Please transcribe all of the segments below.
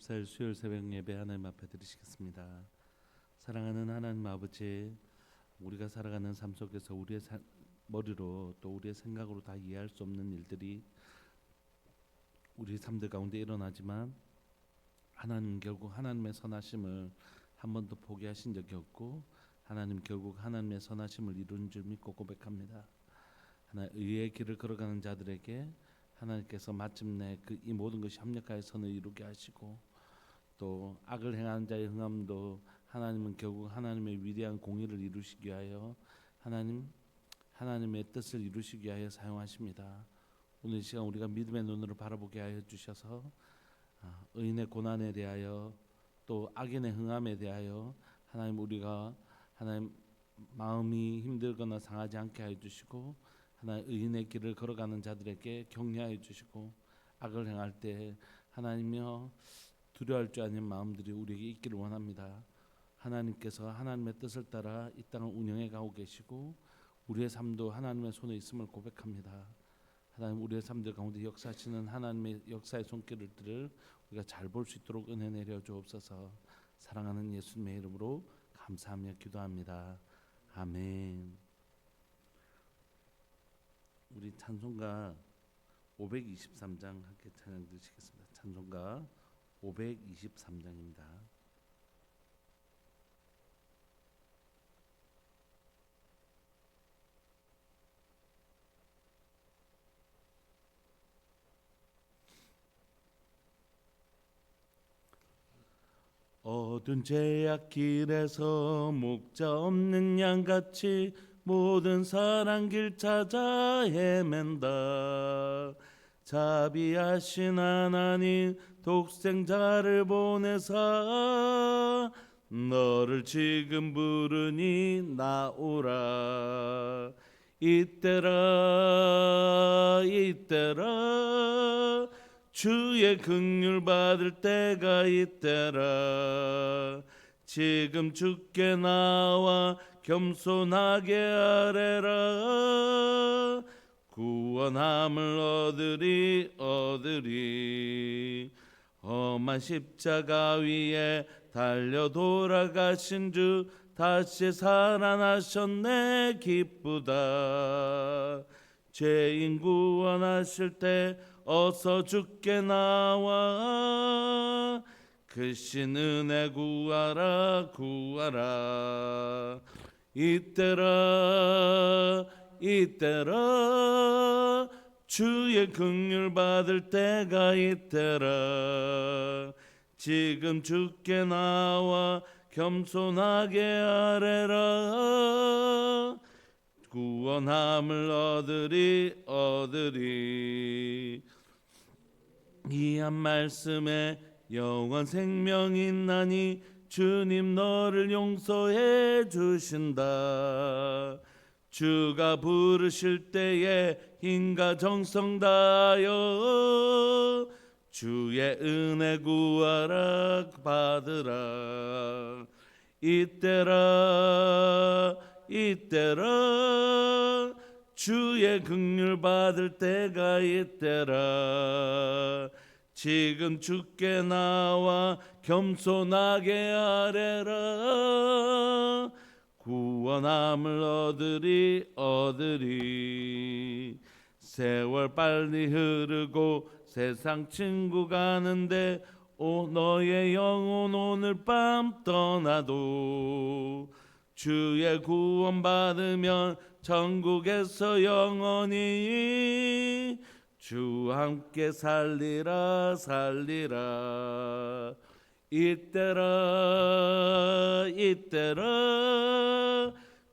2024일 수요일 새벽 예배 하나님 앞에 드리시겠습니다. 사랑하는 하나님 아버지, 우리가 살아가는 삶 속에서 우리의 머리로 또 우리의 생각으로 다 이해할 수 없는 일들이 우리 삶들 가운데 일어나지만 하나님 결국 하나님의 선하심을 한 번도 포기하신 적이 없고 하나님 결국 하나님의 선하심을 이루는 줄 믿고 고백합니다. 하나님 의의 길을 걸어가는 자들에게 하나님께서 마침내 이 모든 것이 합력하여 선을 이루게 하시고 또 악을 행하는 자의 흥함도 하나님은 결국 하나님의 위대한 공의를 이루시기 위하여 하나님의 뜻을 이루시기 위하여 사용하십니다. 오늘 이 시간 우리가 믿음의 눈으로 바라보게 하여 주셔서 의인의 고난에 대하여 또 악인의 흥함에 대하여 하나님 우리가 하나님 마음이 힘들거나 상하지 않게 하여 주시고 하나님 의인의 길을 걸어가는 자들에게 격려하여 주시고 악을 행할 때 하나님이여 두려워할 줄 아는 마음들이 우리에게 있기를 원합니다. 하나님께서 하나님의 뜻을 따라 이 땅을 운영해 가고 계시고 우리의 삶도 하나님의 손에 있음을 고백합니다. 하나님 우리의 삶들 가운데 역사하시는 하나님의 역사의 손길을 우리가 잘 볼 수 있도록 은혜 내려 주옵소서. 사랑하는 예수님의 이름으로 감사하며 기도합니다. 아멘. 우리 찬송가 523장 함께 찬양 드리시겠습니다. 찬송가 523장입니다. 어두운 죄악 길에서 목자 없는 양같이 모든 사랑 길 찾아 헤맨다. 자비하신 하나님 독생자를 보내사 너를 지금 부르니 나오라. 이때라 주의 긍휼 받을 때가 이때라. 지금 주께 나와 겸손하게 아뢰라. 구원함을 얻으리. 험한 십자가 위에 달려 돌아가신 주 다시 살아나셨네 기쁘다. 죄인 구원하실 때 어서 주께 나와 크신 은혜 구하라. 이때라 주의 긍휼 받을 때가 이때라. 지금 주께 나와 겸손하게 아뢰라. 구원함을 얻으리. 이 한 말씀에 영원 생명이 있나니 주님 너를 용서해 주신다. 주가 부르실 때에 힘과 정성 다하여 주의 은혜 구하라 받으라. 이때라 주의 긍휼 받을 때가 이때라. 지금 주께 나와 겸손하게 아뢰라. 구원함을 얻으리. 세월 빨리 흐르고 세상 친구 가는데 너의 영혼 오늘 밤 떠나도 주의 구원 받으면 천국에서 영원히 주 함께 살리라. 이때라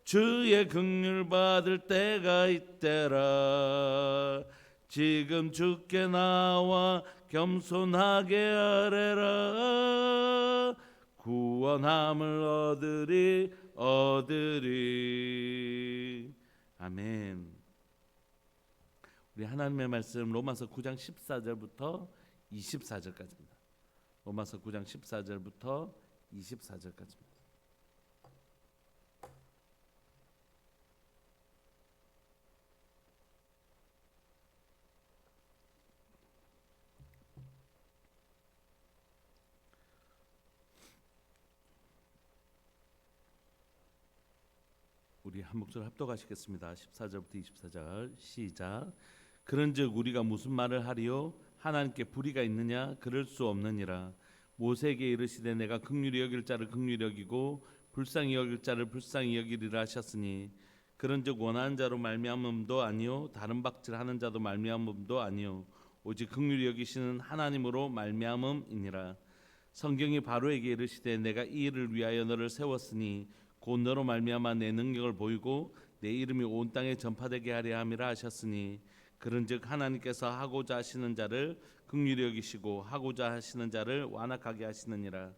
주의 긍휼 받을 때가 이때라. 지금 주께 나와 겸손하게 아뢰라. 구원함을 얻으리. 아멘. 우리 하나님의 말씀 로마서 9장 14절부터 24절까지입니다. 로마서 9장 14절부터 24절까지입니다. 우리 한 목소리 합독하시겠습니다. 14절부터 24절 시작. 그런즉 우리가 무슨 말을 하리요? 하나님께 불의가 있느냐? 그럴 수 없느니라. 모세에게 이르시되 내가 긍휼히 여길 자를 긍휼히 여기고 불쌍히 여길 자를 불쌍히 여기리라 하셨으니 그런즉 원하는 자로 말미암음도 아니요 다른 박질하는 자도 말미암음도 아니요 오직 긍휼히 여기시는 하나님으로 말미암음이니라. 성경이 바로에게 이르시되 내가 이 일을 위하여 너를 세웠으니 곧 너로 말미암아 내 능력을 보이고 내 이름이 온 땅에 전파되게 하려 함이라 하셨으니 그런즉 하나님께서 하고자 하시는 자를 긍휼히 여기시고 하고자 하시는 자를 완악하게 하시느니라.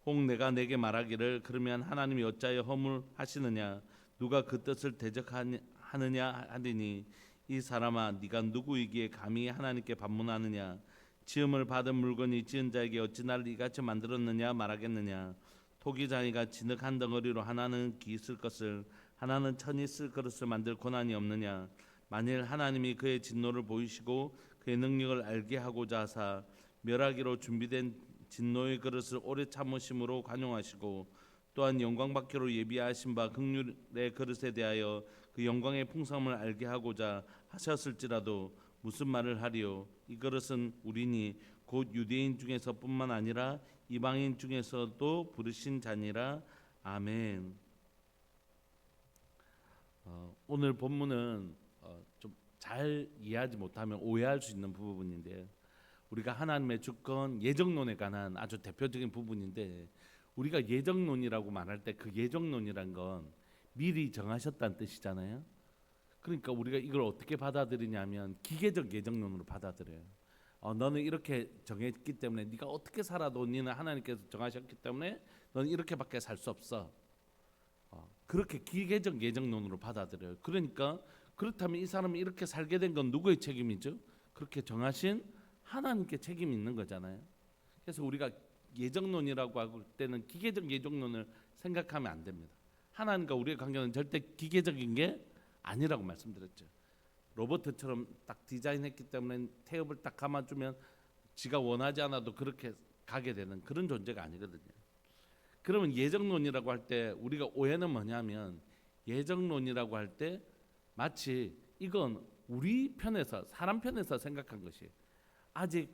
혹 내가 내게 말하기를 그러면 하나님이 어찌하여 허물하시느냐 누가 그 뜻을 대적하느냐 하리니 이 사람아 네가 누구이기에 감히 하나님께 반문하느냐. 지음을 받은 물건이 지은 자에게 어찌 나를 이같이 만들었느냐 말하겠느냐. 토기장이가 진흙 한 덩어리로 하나는 기 쓸 것을 하나는 천이 쓸 그릇을 만들 고난이 없느냐. 만일 하나님이 그의 진노를 보이시고 그의 능력을 알게 하고자 하사 멸하기로 준비된 진노의 그릇을 오래 참으심으로 관용하시고 또한 영광 받기로 예비하신 바 긍휼의 그릇에 대하여 그 영광의 풍성함을 알게 하고자 하셨을지라도 무슨 말을 하리요? 이 그릇은 우리니 곧 유대인 중에서뿐만 아니라 이방인 중에서도 부르신 자니라. 아멘. 오늘 본문은 좀 잘 이해하지 못하면 오해할 수 있는 부분인데 우리가 하나님의 주권 예정론에 관한 아주 대표적인 부분인데 우리가 예정론이라고 말할 때 그 예정론이란 건 미리 정하셨다는 뜻이잖아요. 그러니까 우리가 이걸 어떻게 받아들이냐면 기계적 예정론으로 받아들여요. 너는 이렇게 정했기 때문에 네가 어떻게 살아도 너는 하나님께서 정하셨기 때문에 너는 이렇게밖에 살 수 없어. 그렇게 기계적 예정론으로 받아들여요. 그러니까 그렇다면 이 사람이 이렇게 살게 된 건 누구의 책임이죠? 그렇게 정하신 하나님께 책임이 있는 거잖아요. 그래서 우리가 예정론이라고 할 때는 기계적 예정론을 생각하면 안 됩니다. 하나님과 우리의 관계는 절대 기계적인 게 아니라고 말씀드렸죠. 로봇처럼 딱 디자인했기 때문에 태엽을 딱 감아주면 지가 원하지 않아도 그렇게 가게 되는 그런 존재가 아니거든요. 그러면 예정론이라고 할 때 우리가 오해는 뭐냐면 예정론이라고 할 때 마치 이건 우리 편에서 사람 편에서 생각한 것이 아직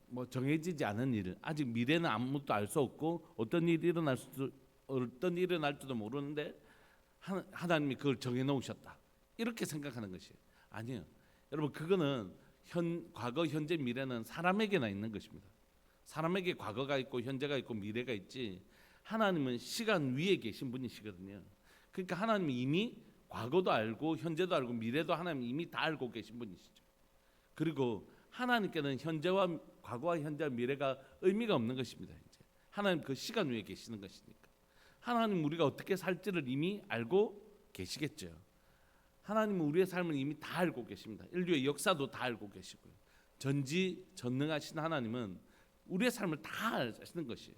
뭐 정해지지 않은 일, 아직 미래는 아무것도 알 수 없고 어떤 일이 일어날지도 모르는데 하나님이 그걸 정해 놓으셨다. 이렇게 생각하는 것이 아니에요. 여러분 그거는 과거, 현재, 미래는 사람에게나 있는 것입니다. 사람에게 과거가 있고 현재가 있고 미래가 있지 하나님은 시간 위에 계신 분이시거든요. 그러니까 하나님이 이미 과거도 알고 현재도 알고 미래도 하나님 이미 다 알고 계신 분이시죠. 그리고 하나님께는 현재와 과거와 현재와 미래가 의미가 없는 것입니다. 이제 하나님 그 시간 위에 계시는 것이니까 하나님 우리가 어떻게 살지를 이미 알고 계시겠죠. 하나님은 우리의 삶을 이미 다 알고 계십니다. 인류의 역사도 다 알고 계시고요. 전지전능하신 하나님은 우리의 삶을 다 아시는 것이에요.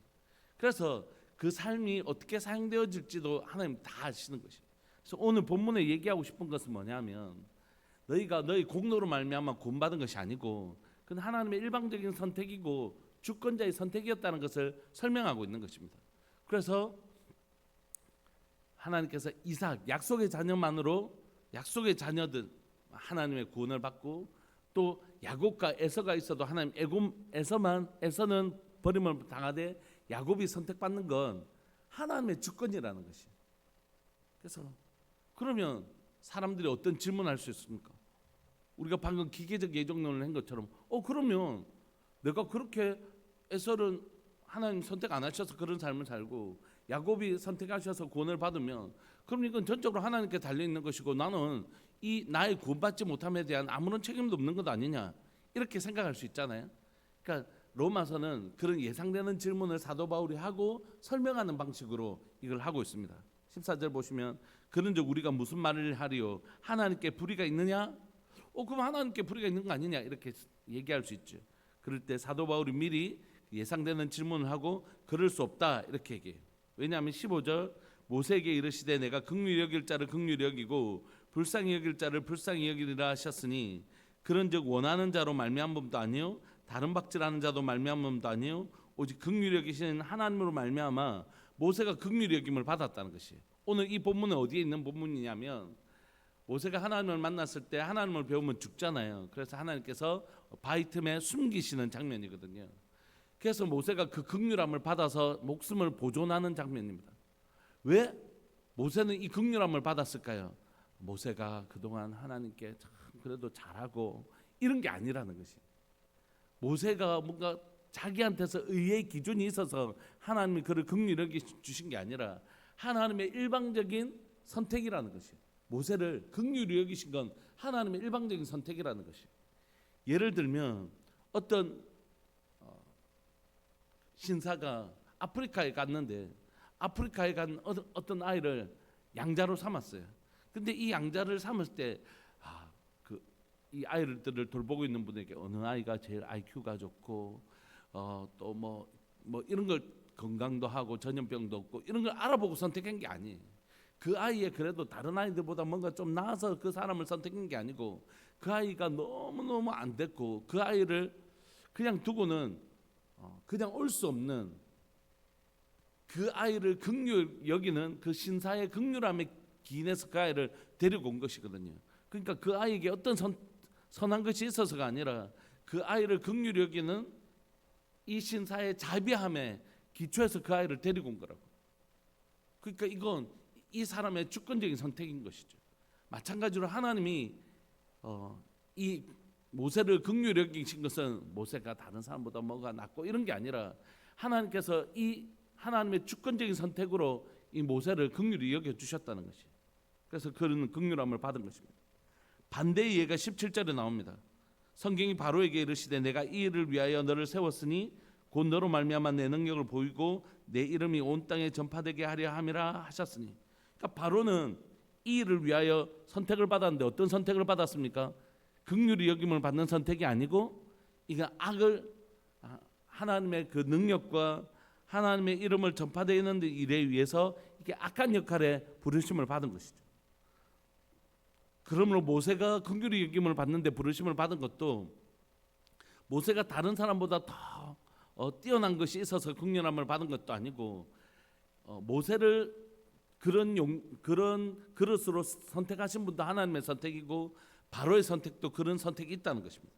그래서 그 삶이 어떻게 사용되어질지도 하나님 다 아시는 것이에요. 그래서 오늘 본문에 얘기하고 싶은 것은 뭐냐면 너희가 너희 공로로 말미암아 구원받은 것이 아니고 그건 하나님의 일방적인 선택이고 주권자의 선택이었다는 것을 설명하고 있는 것입니다. 그래서 하나님께서 이삭 약속의 자녀만으로 약속의 자녀들 하나님의 구원을 받고 또 야곱과 에서가 있어도 하나님 에서는 버림을 당하되 야곱이 선택받는 건 하나님의 주권이라는 것이. 그래서 그러면 사람들이 어떤 질문할 수 있습니까? 우리가 방금 기계적 예정론을 한 것처럼 그러면 내가 그렇게 에서는 하나님 선택 안 하셔서 그런 삶을 살고 야곱이 선택하셔서 구원을 받으면 그럼 이건 전적으로 하나님께 달려있는 것이고 나는 이 나의 구원받지 못함에 대한 아무런 책임도 없는 것 아니냐 이렇게 생각할 수 있잖아요. 그러니까 로마서는 그런 예상되는 질문을 사도 바울이 하고 설명하는 방식으로 이걸 하고 있습니다. 14절 보시면 그런즉 우리가 무슨 말을 하리요? 하나님께 불의가 있느냐? 그럼 하나님께 불의가 있는 거 아니냐 이렇게 얘기할 수 있죠. 그럴 때 사도 바울이 미리 예상되는 질문을 하고 그럴 수 없다 이렇게 얘기해요. 왜냐하면 15절 모세에게 이르시되 내가 긍휼히 여길 자를 긍휼히 여기고 불쌍히 여길 자를 불쌍히 여기리라 하셨으니 그런즉 원하는 자로 말미암음도 아니요 다른 박질하는 자도 말미암음도 아니요 오직 긍휼히 여기시는 하나님으로 말미암아 모세가 긍휼히 여김을 받았다는 것이에요. 오늘 이 본문은 어디에 있는 본문이냐면 모세가 하나님을 만났을 때 하나님을 배우면 죽잖아요. 그래서 하나님께서 바위 틈에 숨기시는 장면이거든요. 그래서 모세가 그 긍휼함을 받아서 목숨을 보존하는 장면입니다. 왜 모세는 이 긍휼함을 받았을까요? 모세가 그동안 하나님께 참 그래도 잘하고 이런 게 아니라는 것이, 모세가 뭔가 자기한테서 의의 기준이 있어서 하나님이 그를 긍휼하게 주신 게 아니라 하나님의 일방적인 선택이라는 것이, 모세를 긍휼히 여기신 건 하나님의 일방적인 선택이라는 것이. 예를 들면 어떤 신사가 아프리카에 갔는데 아프리카에 간 어떤 아이를 양자로 삼았어요. 근데 이 양자를 삼을 때 이 아이들을 돌보고 있는 분에게 어느 아이가 제일 IQ가 좋고 또 뭐 이런 걸 건강도 하고 전염병도 없고 이런 걸 알아보고 선택한 게 아니에요. 그 아이의 그래도 다른 아이들보다 뭔가 좀 나아서 그 사람을 선택한 게 아니고, 그 아이가 너무너무 안 됐고 그 아이를 그냥 두고는 그냥 올 수 없는, 그 아이를 긍휼 여기는 그 신사의 긍휼함에 기인해서 그 아이를 데리고 온 것이거든요. 그러니까 그 아이에게 어떤 선한 것이 있어서가 아니라 그 아이를 긍휼히 여기는 이 신사의 자비함에 기초해서 그 아이를 데리고 온 거라고. 그러니까 이건 이 사람의 주권적인 선택인 것이죠. 마찬가지로 하나님이 이 모세를 긍휼히 여기신 것은 모세가 다른 사람보다 뭐가 낫고 이런 게 아니라 하나님께서 이 하나님의 주권적인 선택으로 이 모세를 긍휼히 여겨 주셨다는 것이. 그래서 그는 긍휼함을 받은 것입니다. 반대의 예가 17절에 나옵니다. 성경이 바로에게 이르시되 내가 이 일을 위하여 너를 세웠으니 곧 너로 말미암아 내 능력을 보이고 내 이름이 온 땅에 전파되게 하려 함이라 하셨으니. 그러니까 바로는 이 일을 위하여 선택을 받았는데 어떤 선택을 받았습니까? 긍휼히 여김을 받는 선택이 아니고 이거 악을, 하나님의 그 능력과 하나님의 이름을 전파되는 일에 위해서 이게 악한 역할에 부르심을 받은 것이죠. 그러므로 모세가 긍휼히 여김을 받는데 부르심을 받은 것도 모세가 다른 사람보다 더 뛰어난 것이 있어서 긍휼함을 받은 것도 아니고, 모세를 그런 그릇으로 선택하신 분도 하나님의 선택이고 바로의 선택도 그런 선택이 있다는 것입니다.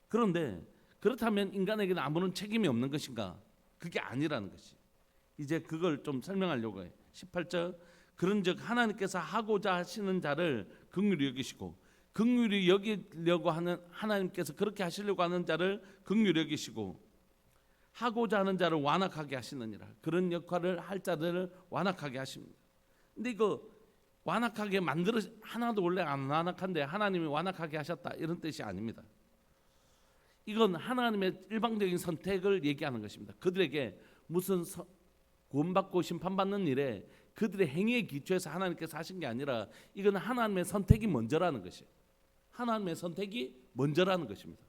그런데 그렇다면 인간에게는 아무런 책임이 없는 것인가? 그게 아니라는 것이. 이제 그걸 좀 설명하려고 해요. 18절 그런즉 하나님께서 하고자 하시는 자를 긍휼히 여기시고, 긍휼히 여기려고 하는 하나님께서 그렇게 하시려고 하는 자를 긍휼히 여기시고 하고자 하는 자를 완악하게 하시느니라. 그런 역할을 할 자들을 완악하게 하십니다. 근데 이거 완악하게 만들어, 하나도 원래 안 완악한데 하나님이 완악하게 하셨다 이런 뜻이 아닙니다. 이건 하나님의 일방적인 선택을 얘기하는 것입니다. 그들에게 무슨 구원받고 심판받는 일에 그들의 행위에 기초해서 하나님께서 하신 게 아니라 이건 하나님의 선택이 먼저라는 것이에요. 하나님의 선택이 먼저라는 것입니다.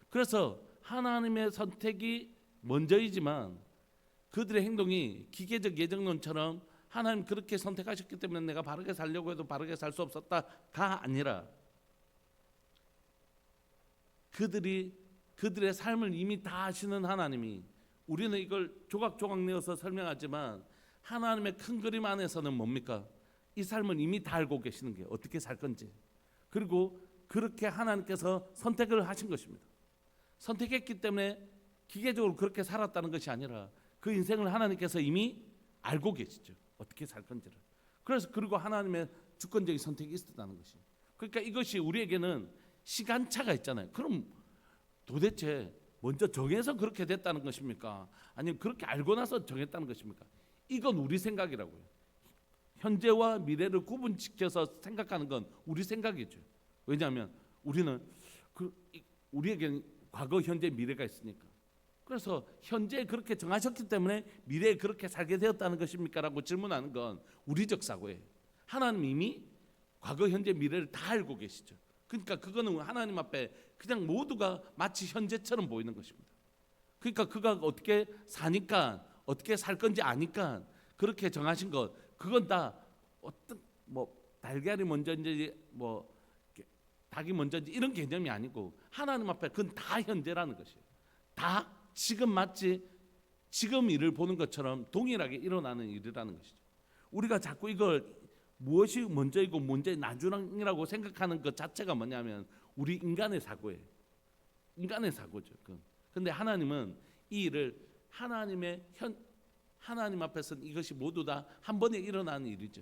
그래서 하나님의 선택이 먼저이지만 그들의 행동이 기계적 예정론처럼 하나님 그렇게 선택하셨기 때문에 내가 바르게 살려고 해도 바르게 살 수 없었다가 아니라 그들의 삶을 이미 다 아시는 하나님이, 우리는 이걸 조각조각 내어서 설명하지만 하나님의 큰 그림 안에서는 뭡니까? 이 삶을 이미 다 알고 계시는 게 어떻게 살 건지, 그리고 그렇게 하나님께서 선택을 하신 것입니다. 선택했기 때문에 기계적으로 그렇게 살았다는 것이 아니라 그 인생을 하나님께서 이미 알고 계시죠. 어떻게 살 건지를. 그래서 그리고 하나님의 주권적인 선택이 있었다는 것이. 그러니까 이것이 우리에게는 시간차가 있잖아요. 그럼 도대체 먼저 정해서 그렇게 됐다는 것입니까? 아니면 그렇게 알고 나서 정했다는 것입니까? 이건 우리 생각이라고요. 현재와 미래를 구분시켜서 생각하는 건 우리 생각이죠. 왜냐하면 우리는 우리에게는 과거, 현재, 미래가 있으니까. 그래서 현재에 그렇게 정하셨기 때문에 미래에 그렇게 살게 되었다는 것입니까? 라고 질문하는 건 우리적 사고예요. 하나님 이미 과거, 현재, 미래를 다 알고 계시죠. 그러니까 그거는 하나님 앞에 그냥 모두가 마치 현재처럼 보이는 것입니다. 그러니까 그가 어떻게 사니까, 어떻게 살 건지 아니까 그렇게 정하신 것, 그건 다 어떤 달걀이 먼저인지 닭이 먼저인지 이런 개념이 아니고 하나님 앞에 그건 다 현재라는 것이에요. 다 지금 마치 지금 일을 보는 것처럼 동일하게 일어나는 일이라는 것이죠. 우리가 자꾸 이걸 무엇이 먼저이고 문제 나중이라고 생각하는 것 자체가 뭐냐면 우리 인간의 사고예요. 인간의 사고죠. 근데 하나님은 이 일을 하나님 앞에서는 이것이 모두 다 한 번에 일어나는 일이죠.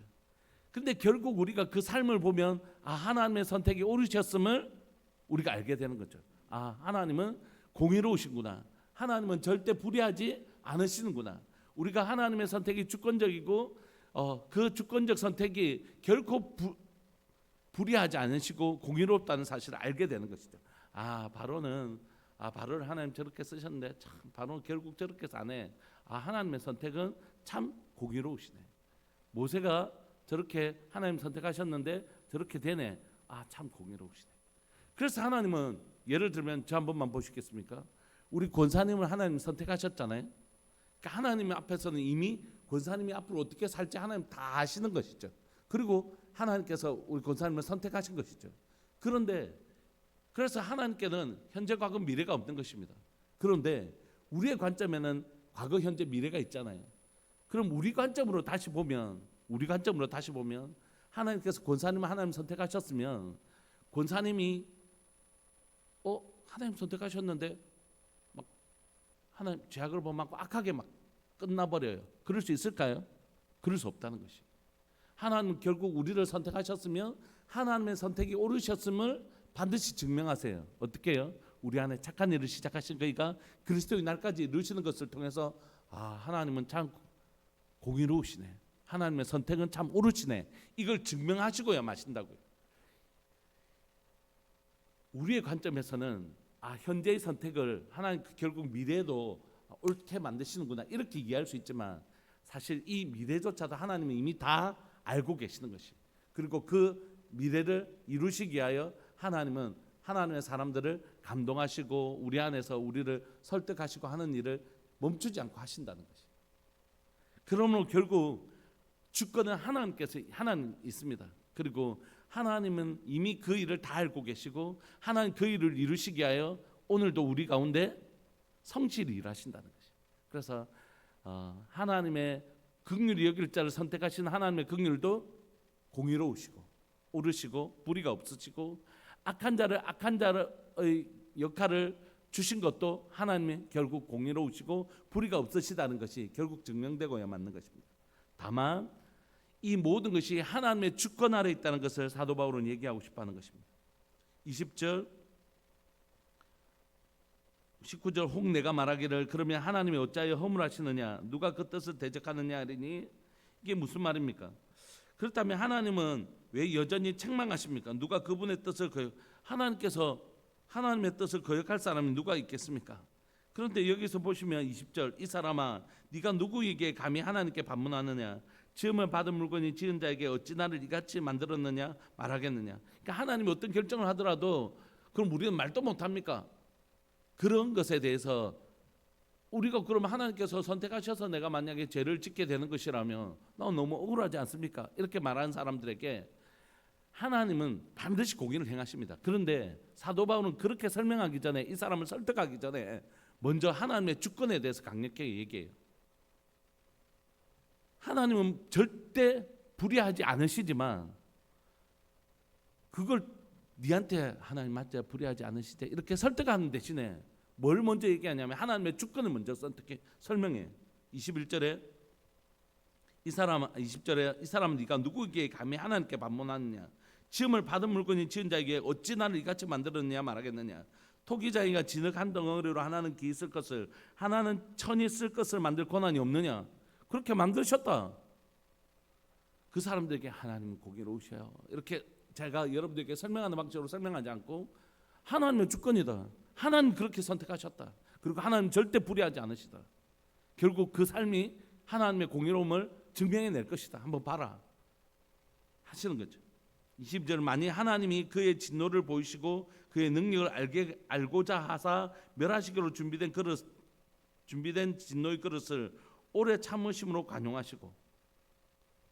근데 결국 우리가 그 삶을 보면 하나님의 선택이 옳으셨음을 우리가 알게 되는 거죠. 하나님은 공의로우시구나. 하나님은 절대 불의하지 않으시는구나. 우리가 하나님의 선택이 주권적이고 그 주권적 선택이 결코 불의하지 않으시고 공의롭다는 사실을 알게 되는 것이죠. 바로를 하나님 저렇게 쓰셨는데 참 바로는 결국 저렇게 사네. 하나님의 선택은 참 공의로우시네. 모세가 저렇게 하나님 선택하셨는데 저렇게 되네. 참 공의로우시네. 그래서 하나님은 예를 들면 저 한 번만 보시겠습니까? 우리 권사님을 하나님 선택하셨잖아요. 그러니까 하나님 앞에서는 이미 권사님이 앞으로 어떻게 살지 하나님 다 아시는 것이죠. 그리고 하나님께서 우리 권사님을 선택하신 것이죠. 그런데 그래서 하나님께는 현재, 과거, 미래가 없는 것입니다. 그런데 우리의 관점에는 과거, 현재, 미래가 있잖아요. 그럼 우리 관점으로 다시 보면 하나님께서 권사님을 하나님 선택하셨으면 권사님이 하나님 선택하셨는데 막 하나님 죄악을 범하고 악하게 막 끝나버려요. 그럴 수 있을까요? 그럴 수 없다는 것이. 하나님은 결국 우리를 선택하셨으면 하나님의 선택이 옳으셨음을 반드시 증명하세요. 어떻게 해요? 우리 안에 착한 일을 시작하신 거니까 그리스도의 날까지 이루시는 것을 통해서 하나님은 참 공의로우시네. 하나님의 선택은 참 옳으시네. 이걸 증명하시고야 마신다고요. 우리의 관점에서는 현재의 선택을 하나님 결국 미래도 옳게 만드시는구나 이렇게 이해할 수 있지만 사실 이 미래조차도 하나님은 이미 다 알고 계시는 것이. 그리고 그 미래를 이루시기 위하여 하나님은 하나님의 사람들을 감동하시고 우리 안에서 우리를 설득하시고 하는 일을 멈추지 않고 하신다는 것이. 그러므로 결국 주권은 하나님 있습니다. 그리고 하나님은 이미 그 일을 다 알고 계시고 하나님 그 일을 이루시기 위하여 오늘도 우리 가운데 성실히 일하신다는 것이. 그래서 하나님의 긍휼히 여길 자를 선택하신 하나님의 긍휼도 공의로우시고 옳으시고 불의가 없으시고 악한 자의 역할을 주신 것도 하나님의 결국 공의로우시고 불의가 없으시다는 것이 결국 증명되고야 맞는 것입니다. 다만 이 모든 것이 하나님의 주권 아래 있다는 것을 사도 바울은 얘기하고 싶어하는 것입니다. 20절 19절 혹 내가 말하기를 그러면 하나님이 어찌하여 허물하시느냐 누가 그 뜻을 대적하느냐 하리니 이게 무슨 말입니까? 그렇다면 하나님은 왜 여전히 책망하십니까? 누가 그분의 뜻을 하나님께서 하나님의 뜻을 거역할 사람이 누가 있겠습니까? 그런데 여기서 보시면 20절 이 사람아 네가 누구에게 감히 하나님께 반문하느냐 지음을 받은 물건이 지은 자에게 어찌 나를 이같이 만들었느냐 말하겠느냐. 그러니까 하나님이 어떤 결정을 하더라도 그럼 우리는 말도 못합니까? 그런 것에 대해서 우리가 그러면 하나님께서 선택하셔서 내가 만약에 죄를 짓게 되는 것이라면 나 너무 억울하지 않습니까? 이렇게 말하는 사람들에게 하나님은 반드시 공의를 행하십니다. 그런데 사도 바울은 그렇게 설명하기 전에 이 사람을 설득하기 전에 먼저 하나님의 주권에 대해서 강력하게 얘기해요. 하나님은 절대 불의하지 않으시지만 그걸 니한테 하나님 맞자 불의하지 않으시대 이렇게 설득하는 대신에 뭘 먼저 얘기하냐면 하나님의 주권을 먼저 설명해. 21절에 20절에 이 사람은 네가 누구에게 감히 하나님께 반문하느냐 지음을 받은 물건이 지은 자에게 어찌 나를 이같이 만들었느냐 말하겠느냐. 토기장이가 진흙 한 덩어리로 하나는 기 쓸 것을 하나는 천이 쓸 것을 만들 권한이 없느냐. 그렇게 만드셨다. 그 사람들에게 하나님은 공의로우셔요. 이렇게 제가 여러분들에게 설명하는 방식으로 설명하지 않고 하나님의 주권이다. 하나님 그렇게 선택하셨다. 그리고 하나님 절대 불의하지 않으시다. 결국 그 삶이 하나님의 공의로움을 증명해낼 것이다. 한번 봐라 하시는 거죠. 20절 만일 하나님이 그의 진노를 보이시고 그의 능력을 알고자 하사 멸하시기로 준비된 진노의 그릇을 오래 참으심으로 관용하시고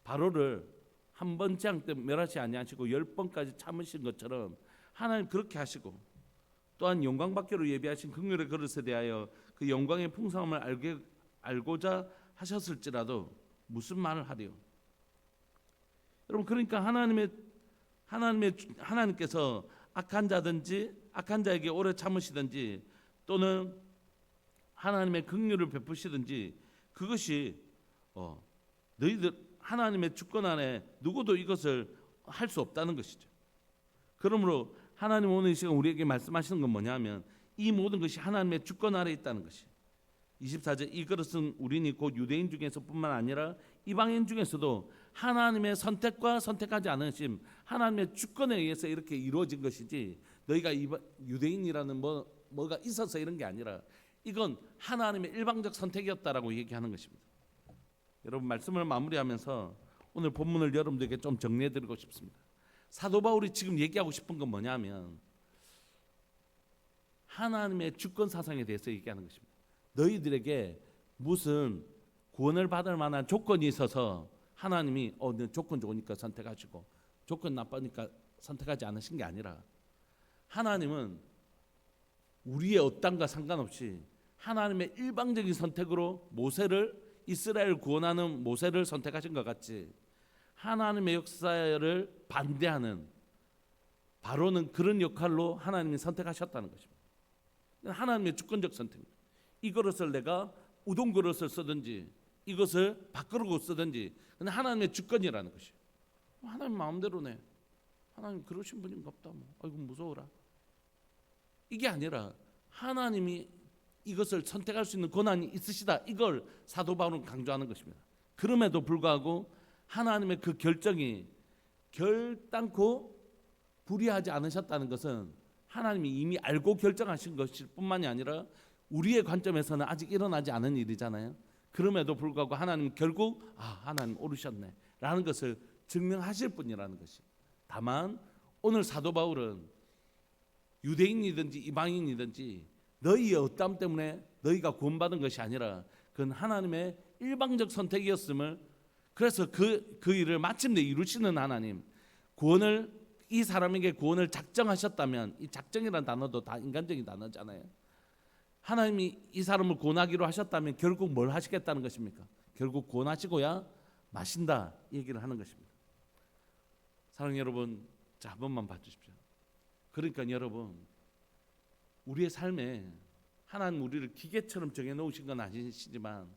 바로를 한 번 재앙 때 멸하시 아니하시고 10번까지 참으신 것처럼 하나님 그렇게 하시고 또한 영광 받기로 예비하신 긍휼의 그릇에 대하여 그 영광의 풍성함을 알고자 하셨을지라도 무슨 말을 하리요? 여러분, 그러니까 하나님께서 악한 자에게 오래 참으시든지 또는 하나님의 긍휼을 베푸시든지 그것이 너희들 하나님의 주권 안에 누구도 이것을 할 수 없다는 것이죠. 그러므로 하나님 오늘 이 시간 우리에게 말씀하시는 건 뭐냐면 이 모든 것이 하나님의 주권 아래 있다는 것이. 24절 이 그릇은 우리니 곧 유대인 중에서뿐만 아니라 이방인 중에서도 하나님의 선택과 선택하지 않으심, 하나님의 주권에 의해서 이렇게 이루어진 것이지 너희가 유대인이라는 뭐가 있어서 이런 게 아니라 이건 하나님의 일방적 선택이었다라고 얘기하는 것입니다. 여러분, 말씀을 마무리하면서 오늘 본문을 여러분들에게 좀 정리해드리고 싶습니다. 사도 바울이 지금 얘기하고 싶은 건 뭐냐면 하나님의 주권 사상에 대해서 얘기하는 것입니다. 너희들에게 무슨 구원을 받을 만한 조건이 있어서 하나님이 너 조건 좋으니까 선택하시고 조건 나쁘니까 선택하지 않으신 게 아니라 하나님은 우리의 어떠함과 상관없이 하나님의 일방적인 선택으로 이스라엘 구원하는 모세를 선택하신 것 같이 하나님의 역사를 반대하는 바로는 그런 역할로 하나님이 선택하셨다는 것입니다. 하나님의 주권적 선택입니다. 이 그릇을 내가 우동 그릇을 쓰든지 이것을 밥그릇으로 쓰든지 그냥 하나님의 주권이라는 것이에요. 하나님 마음대로네. 하나님 그러신 분인가 보다. 아이고 무서워라. 이게 아니라 하나님이 이것을 선택할 수 있는 권한이 있으시다. 이걸 사도 바울은 강조하는 것입니다. 그럼에도 불구하고 하나님의 그 결정이 결단코 불의하지 않으셨다는 것은 하나님이 이미 알고 결정하신 것일 뿐만이 아니라 우리의 관점에서는 아직 일어나지 않은 일이잖아요. 그럼에도 불구하고 하나님 결국 하나님 옳으셨네 라는 것을 증명하실 분이라는 것이. 다만 오늘 사도 바울은 유대인이든지 이방인이든지 너희의 어떠함 때문에 너희가 구원받은 것이 아니라 그건 하나님의 일방적 선택이었음을, 그래서 그 일을 마침내 이루시는 하나님, 이 사람에게 구원을 작정하셨다면, 이 작정이라는 단어도 다 인간적인 단어잖아요. 하나님이 이 사람을 구원하기로 하셨다면 결국 뭘 하시겠다는 것입니까? 결국 구원하시고야 마신다 얘기를 하는 것입니다. 사랑하는 여러분, 자, 한 번만 봐주십시오. 그러니까 여러분, 우리의 삶에 하나님 우리를 기계처럼 정해놓으신 건 아니시지만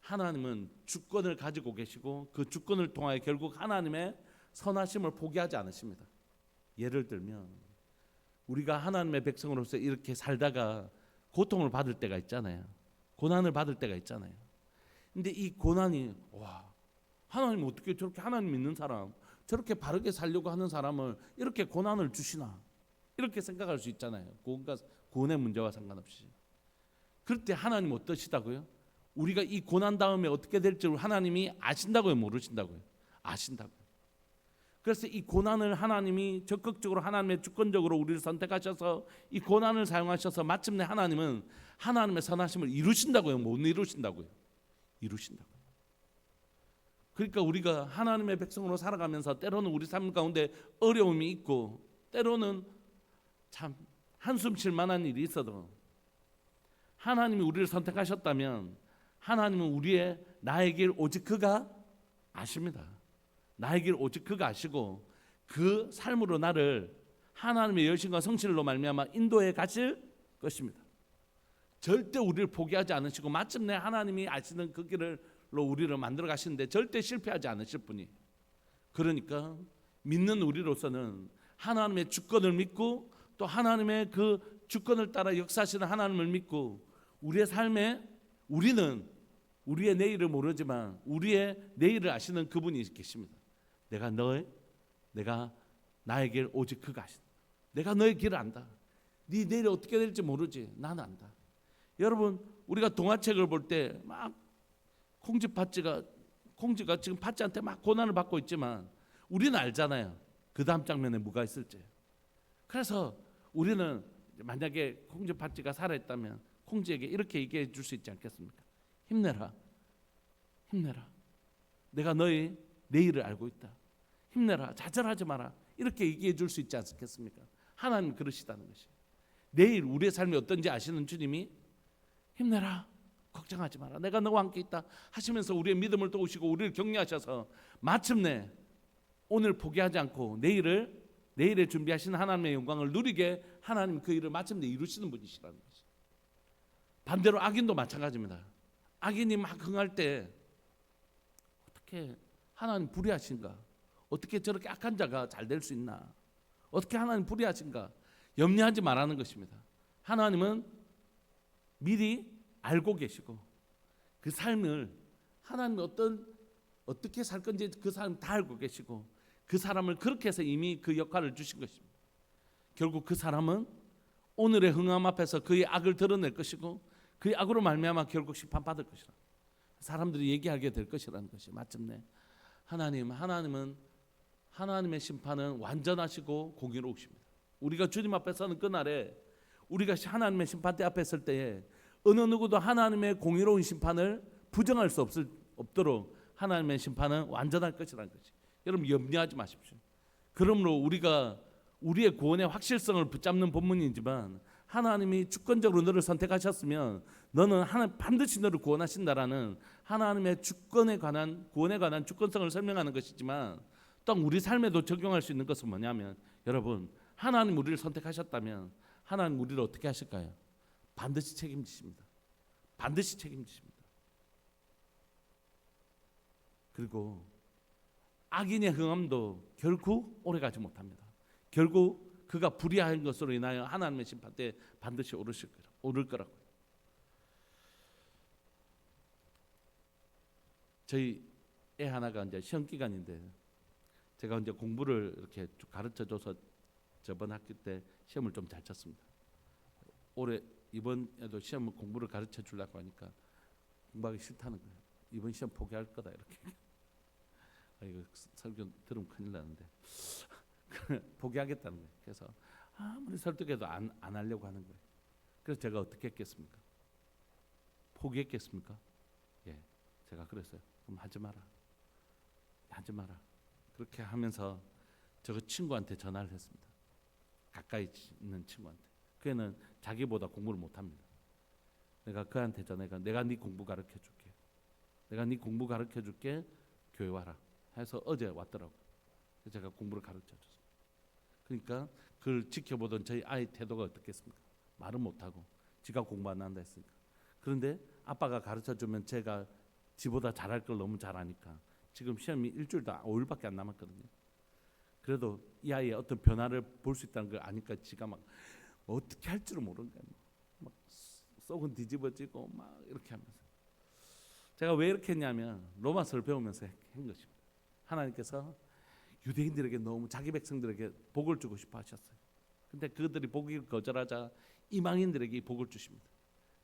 하나님은 주권을 가지고 계시고 그 주권을 통하여 결국 하나님의 선하심을 포기하지 않으십니다. 예를 들면 우리가 하나님의 백성으로서 이렇게 살다가 고통을 받을 때가 있잖아요. 고난을 받을 때가 있잖아요. 근데 이 고난이 하나님 어떻게 저렇게 하나님 믿는 사람, 저렇게 바르게 살려고 하는 사람을 이렇게 고난을 주시나, 이렇게 생각할 수 있잖아요. 구원의 문제와 상관없이. 그럴 때 하나님 어떠시다고요? 우리가 이 고난 다음에 어떻게 될지 하나님이 아신다고요, 모르신다고요? 아신다고요. 그래서 이 고난을 하나님이 적극적으로 하나님의 주권적으로 우리를 선택하셔서 이 고난을 사용하셔서 마침내 하나님은 하나님의 선하심을 이루신다고요, 못 이루신다고요? 이루신다고요. 그러니까 우리가 하나님의 백성으로 살아가면서 때로는 우리 삶 가운데 어려움이 있고 때로는 참 한숨 쉴 만한 일이 있어도 하나님이 우리를 선택하셨다면 하나님은 나의 길 오직 그가 아십니다. 나의 길 오직 그가 아시고 그 삶으로 나를 하나님의 열심과 성실로 말미암아 인도해 가실 것입니다. 절대 우리를 포기하지 않으시고 마침내 하나님이 아시는 그 길로 우리를 만들어 가시는데 절대 실패하지 않으실 분이. 그러니까 믿는 우리로서는 하나님의 주권을 믿고 또 하나님의 그 주권을 따라 역사하시는 하나님을 믿고 우리의 삶에 우리는 우리의 내일을 모르지만 우리의 내일을 아시는 그분이 계십니다. 내가 나의 길 오직 그가 아신다. 내가 너의 길을 안다. 네 내일이 어떻게 될지 모르지. 나는 안다. 여러분, 우리가 동화책을 볼 때 막 콩쥐가 지금 팥쥐한테 막 고난을 받고 있지만 우리는 알잖아요. 그 다음 장면에 뭐가 있을지. 그래서 우리는 만약에 콩쥐팥쥐가 살아있다면 콩쥐에게 이렇게 얘기해 줄 수 있지 않겠습니까? 힘내라. 내가 너의 내일을 알고 있다. 힘내라. 좌절하지 마라. 이렇게 얘기해 줄 수 있지 않겠습니까? 하나님 그러시다는 것이. 내일 우리의 삶이 어떤지 아시는 주님이 힘내라. 걱정하지 마라. 내가 너와 함께 있다 하시면서 우리의 믿음을 도우시고 우리를 격려하셔서 마침내 오늘 포기하지 않고 내일에 준비하신 하나님의 영광을 누리게 하나님 그 일을 마침내 이루시는 분이시라는 것이. 반대로 악인도 마찬가지입니다. 악인이 막 흥할 때 어떻게 하나님 불의하신가? 어떻게 저렇게 악한 자가 잘 될 수 있나? 어떻게 하나님 불의하신가? 염려하지 말라는 것입니다. 하나님은 미리 알고 계시고 그 삶을 하나님이 어떻게 살 건지 그 사람 다 알고 계시고 그 사람을 그렇게 해서 이미 그 역할을 주신 것입니다. 결국 그 사람은 오늘의 흥함 앞에서 그의 악을 드러낼 것이고 그의 악으로 말미암아 결국 심판받을 것이라. 사람들이 얘기하게 될 것이라는 것이 마침내 하나님은 하나님의 심판은 완전하시고 공의로우십니다. 우리가 주님 앞에 서는 그날에 우리가 하나님의 심판대 앞에 설 때에 어느 누구도 하나님의 공의로운 심판을 부정할 수 없도록 하나님의 심판은 완전할 것이라는 것이. 여러분 염려하지 마십시오. 그러므로 우리가 우리의 구원의 확실성을 붙잡는 본문이지만 하나님이 주권적으로 너를 선택하셨으면 너는 반드시 너를 구원하신다라는 하나님의 구원에 관한 주권성을 설명하는 것이지만 또한 우리 삶에도 적용할 수 있는 것은 뭐냐면 여러분 하나님 우리를 선택하셨다면 하나님 우리를 어떻게 하실까요? 반드시 책임지십니다. 반드시 책임지십니다. 그리고 악인의 흥함도 결국 오래가지 못합니다. 결국 그가 불의한 것으로 인하여 하나님의 심판대에 반드시 오를 거라고요. 저희 애 하나가 이제 시험 기간인데 제가 이제 공부를 이렇게 쭉 가르쳐줘서 저번 학기 때 시험을 좀 잘 쳤습니다. 올해 이번에도 시험 공부를 가르쳐 주려고 하니까 공부하기 싫다는 거예요. 이번 시험 포기할 거다 이렇게. 이거 설교 들으면 큰일 나는데 포기하겠다는 거예요. 그래서 아무리 설득해도 안 하려고 하는 거예요. 그래서 제가 어떻게 했겠습니까? 포기했겠습니까? 예, 제가 그랬어요. 그럼 하지 마라. 그렇게 하면서 저 친구한테 전화를 했습니다. 가까이 있는 친구한테. 그 애는 자기보다 공부를 못합니다. 내가 그한테 전화해가 내가 네 공부 가르쳐줄게. 교회 와라. 해서 어제 왔더라고요. 제가 공부를 가르쳐줬어요. 그러니까 그걸 지켜보던 저희 아이 태도가 어떻겠습니까? 말은 못하고 지가 공부 안 한다 했으니까. 그런데 아빠가 가르쳐주면 제가 지보다 잘할 걸 너무 잘 아니까 지금 시험이 일주일도 5일밖에 안 남았거든요. 그래도 이 아이의 어떤 변화를 볼 수 있다는 걸 아니까 지가 막 어떻게 할 줄을 모르는 거예요. 막 속은 뒤집어지고 막 이렇게 하면서. 제가 왜 이렇게 했냐면 로마서를 배우면서 한 것입니다. 하나님께서 유대인들에게 너무 자기 백성들에게 복을 주고 싶어 하셨어요. 근데 그들이 복을 거절하자 이방인들에게 이 복을 주십니다.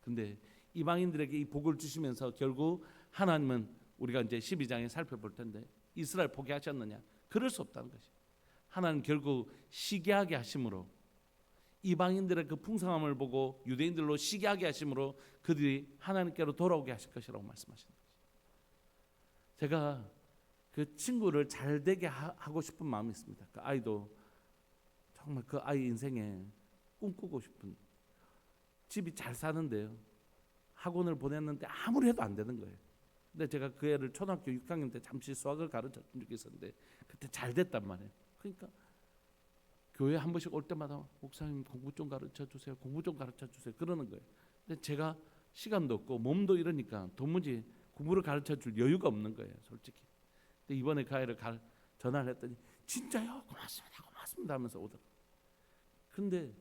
근데 이방인들에게 이 복을 주시면서 결국 하나님은 우리가 이제 12장에 살펴볼 텐데 이스라엘 포기하셨느냐? 그럴 수 없다는 것이. 하나님 결국 시기하게 하심으로 이방인들의 그 풍성함을 보고 유대인들로 시기하게 하심으로 그들이 하나님께로 돌아오게 하실 것이라고 말씀하시는 거죠. 제가 그 친구를 잘 되게 하고 싶은 마음이 있습니다. 그 아이도 정말 그 아이 인생에 꿈꾸고 싶은 집이 잘 사는데요. 학원을 보냈는데 아무리 해도 안 되는 거예요. 근데 제가 그 애를 초등학교 6학년 때 잠시 수학을 가르쳐 준 적이 있었는데 그때 잘 됐단 말이에요. 그러니까 교회 한 번씩 올 때마다 목사님 공부 좀 가르쳐 주세요. 그러는 거예요. 근데 제가 시간도 없고 몸도 이러니까 도무지 공부를 가르쳐 줄 여유가 없는 거예요, 솔직히. 근데 이번에 그 아이를 전화를 했더니 진짜요? 고맙습니다 하면서 오더라고요. 그런데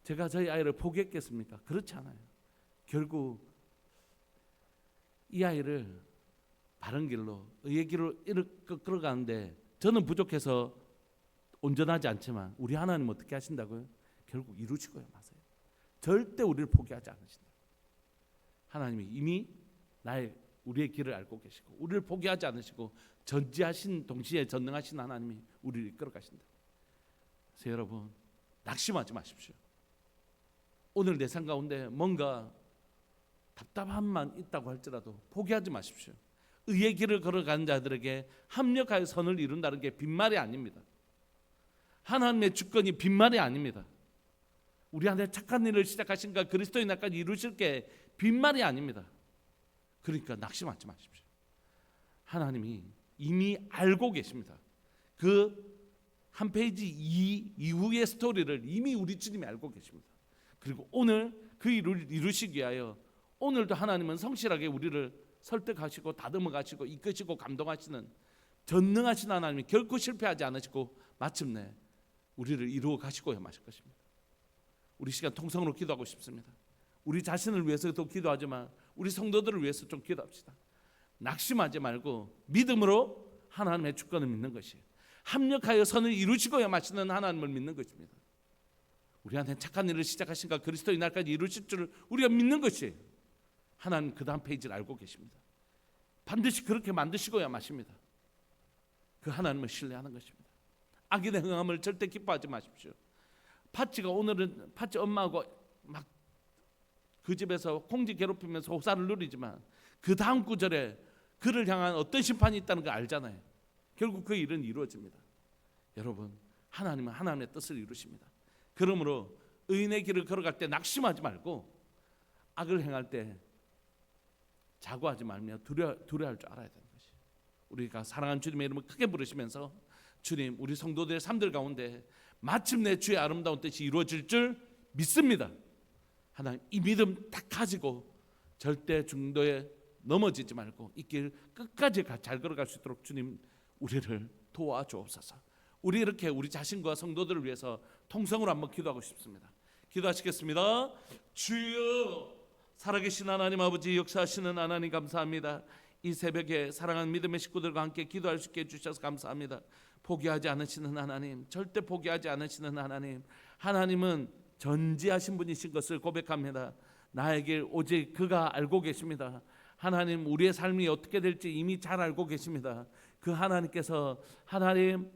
제가 저희 아이를 포기했겠습니까? 그렇지 않아요. 결국 이 아이를 바른 길로 의의 길로 끌어가는데 저는 부족해서 온전하지 않지만 우리 하나님 어떻게 하신다고요? 결국 이루시고요 마세요. 절대 우리를 포기하지 않으신다. 하나님이 이미 우리의 길을 알고 계시고 우리를 포기하지 않으시고 전지하신 동시에 전능하신 하나님이 우리를 이끌어 가신다. 그래서 여러분 낙심하지 마십시오. 오늘 내 삶 가운데 뭔가 답답함만 있다고 할지라도 포기하지 마십시오. 의의 길을 걸어가는 자들에게 합력하여 선을 이룬다는 게 빈말이 아닙니다. 하나님의 주권이 빈말이 아닙니다. 우리 안에 착한 일을 시작하신가 그리스도의 날까지 이루실 게 빈말이 아닙니다. 그러니까 낙심하지 마십시오. 하나님이 이미 알고 계십니다. 그 한 페이지 이후의 스토리를 이미 우리 주님이 알고 계십니다. 그리고 오늘 그 일을 이루시기 위하여 오늘도 하나님은 성실하게 우리를 설득하시고 다듬어 가시고 이끄시고 감동하시는 전능하신 하나님이 결코 실패하지 않으시고 마침내 우리를 이루어 가시고야 마실 것입니다. 우리 시간 통성으로 기도하고 싶습니다. 우리 자신을 위해서도 기도하지만 우리 성도들을 위해서 좀 기도합시다. 낙심하지 말고 믿음으로 하나님의 주권을 믿는 것이에요. 합력하여 선을 이루시고야 마시는 하나님을 믿는 것입니다. 우리한테 착한 일을 시작하신가 그리스도의 날까지 이루실 줄 우리가 믿는 것이에요. 하나님 그 다음 페이지를 알고 계십니다. 반드시 그렇게 만드시고야 마십니다. 그 하나님을 신뢰하는 것입니다. 악인의 흥함을 절대 기뻐하지 마십시오. 파치가 오늘은 파치 엄마하고 막 그 집에서 콩쥐 괴롭히면서 호사를 누리지만 그 다음 구절에 그를 향한 어떤 심판이 있다는 걸 알잖아요. 결국 그 일은 이루어집니다. 여러분, 하나님은 하나님의 뜻을 이루십니다. 그러므로 의인의 길을 걸어갈 때 낙심하지 말고 악을 행할 때 자고하지 말며 두려워할 줄 알아야 되는 것이. 우리가 사랑하는 주님의 이름을 크게 부르시면서 주님, 우리 성도들의 삶들 가운데 마침내 주의 아름다운 뜻이 이루어질 줄 믿습니다. 하나님, 이 믿음 딱 가지고 절대 중도에 넘어지지 말고 이 길 끝까지 잘 걸어갈 수 있도록 주님 우리를 도와주옵소서. 우리 이렇게 우리 자신과 성도들을 위해서 통성으로 한번 기도하고 싶습니다. 기도하시겠습니다. 주여, 살아계신 하나님 아버지, 역사하시는 하나님 감사합니다. 이 새벽에 사랑하는 믿음의 식구들과 함께 기도할 수 있게 해주셔서 감사합니다. 포기하지 않으시는 하나님, 절대 포기하지 않으시는 하나님, 하나님은 전지하신 분이신 것을 고백합니다. 나에게 오직 그가 알고 계십니다. 하나님, 우리의 삶이 어떻게 될지 이미 잘 알고 계십니다. 그 하나님께서 하나님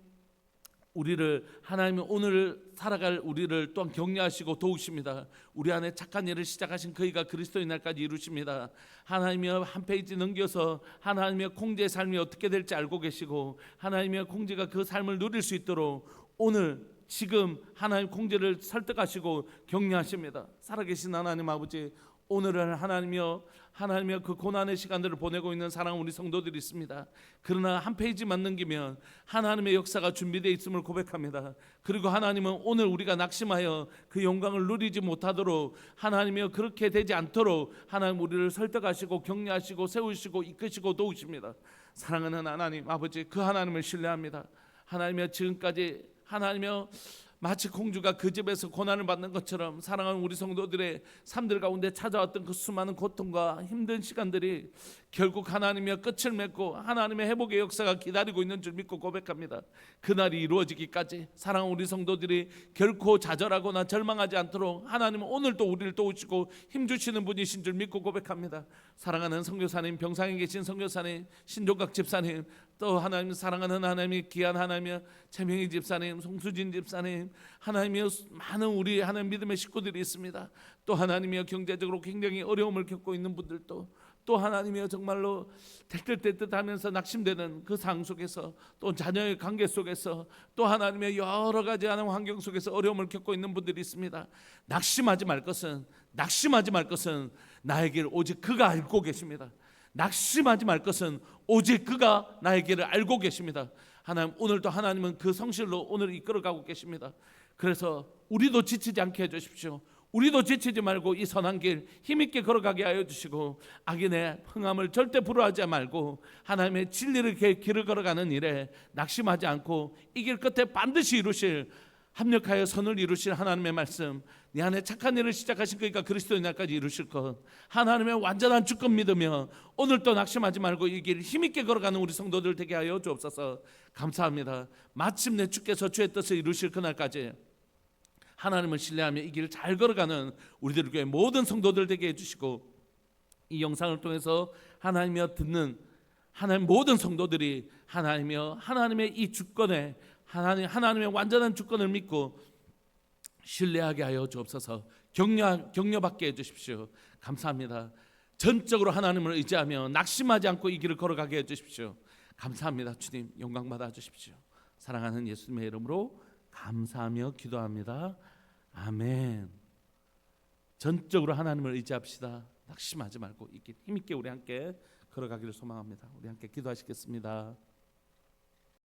우리를, 하나님이 오늘 살아갈 우리를 또한 격려하시고 도우십니다. 우리 안에 착한 일을 시작하신 그이가 그리스도의 날까지 이루십니다. 하나님이여, 한 페이지 넘겨서 하나님의 콩지의 삶이 어떻게 될지 알고 계시고 하나님의 콩지가 그 삶을 누릴 수 있도록 오늘 지금 하나님 콩지를 설득하시고 격려하십니다. 살아계신 하나님 아버지, 오늘은 하나님이여 그 고난의 시간들을 보내고 있는 사랑하는 우리 성도들이 있습니다. 그러나 한 페이지만 넘기면 하나님의 역사가 준비되어 있음을 고백합니다. 그리고 하나님은 오늘 우리가 낙심하여 그 영광을 누리지 못하도록 하나님이여 그렇게 되지 않도록 하나님 우리를 설득하시고 격려하시고 세우시고 이끄시고 도우십니다. 사랑하는 하나님 아버지, 그 하나님을 신뢰합니다. 하나님이여, 지금까지 하나님이여 마치 공주가 그 집에서 고난을 받는 것처럼 사랑하는 우리 성도들의 삶들 가운데 찾아왔던 그 수많은 고통과 힘든 시간들이 결국 하나님의 끝을 맺고 하나님의 회복의 역사가 기다리고 있는 줄 믿고 고백합니다. 그날이 이루어지기까지 사랑하는 우리 성도들이 결코 좌절하거나 절망하지 않도록 하나님은 오늘도 우리를 도우시고 힘주시는 분이신 줄 믿고 고백합니다. 사랑하는 선교사님, 병상에 계신 선교사님, 신종각 집사님, 또 하나님 사랑하는 하나님의 귀한 하나님의 최명희 집사님, 송수진 집사님, 하나님의 많은 우리 하나님 믿음의 식구들이 있습니다. 또 하나님의 경제적으로 굉장히 어려움을 겪고 있는 분들도, 또 하나님의 정말로 ter뜻하면서 낙심되는 그 상황 속에서, 또 자녀의 관계 속에서, 또 하나님의 여러 가지 하는 환경 속에서 어려움을 겪고 있는 분들이 있습니다. 낙심하지 말 것은 나의 길 오직 그가 알고 계십니다. 낙심하지 말 것은 오직 그가 나의 길을 알고 계십니다. 하나님, 오늘도 하나님은 그 성실로 오늘 이끌어가고 계십니다. 그래서 우리도 지치지 않게 해주십시오. 우리도 지치지 말고 이 선한 길 힘있게 걸어가게 하여 주시고 악인의 흥함을 절대 부러워하지 말고 하나님의 진리를 길을 걸어가는 일에 낙심하지 않고 이 길 끝에 반드시 이루실, 합력하여 선을 이루실 하나님의 말씀, 네 안에 착한 일을 시작하신 그러니까 그리스도의 날까지 이루실 것, 하나님의 완전한 주권 믿으며 오늘도 낙심하지 말고 이 길 힘있게 걸어가는 우리 성도들 되게 하여 주옵소서. 감사합니다. 마침내 주께서 주의 뜻을 이루실 그날까지 하나님을 신뢰하며 이 길을 잘 걸어가는 우리들 교회 모든 성도들 되게 해주시고, 이 영상을 통해서 하나님이여 듣는 하나님 모든 성도들이 하나님이여 하나님의 이 주권에 하나님의 완전한 주권을 믿고 신뢰하게 하여 주옵소서. 격려받게 해주십시오. 감사합니다. 전적으로 하나님을 의지하며 낙심하지 않고 이 길을 걸어가게 해주십시오. 감사합니다. 주님, 영광 받아 주십시오. 사랑하는 예수님의 이름으로 감사하며 기도합니다. 아멘. 전적으로 하나님을 의지합시다. 낙심하지 말고 이 길 힘있게 우리 함께 걸어가기를 소망합니다. 우리 함께 기도하시겠습니다.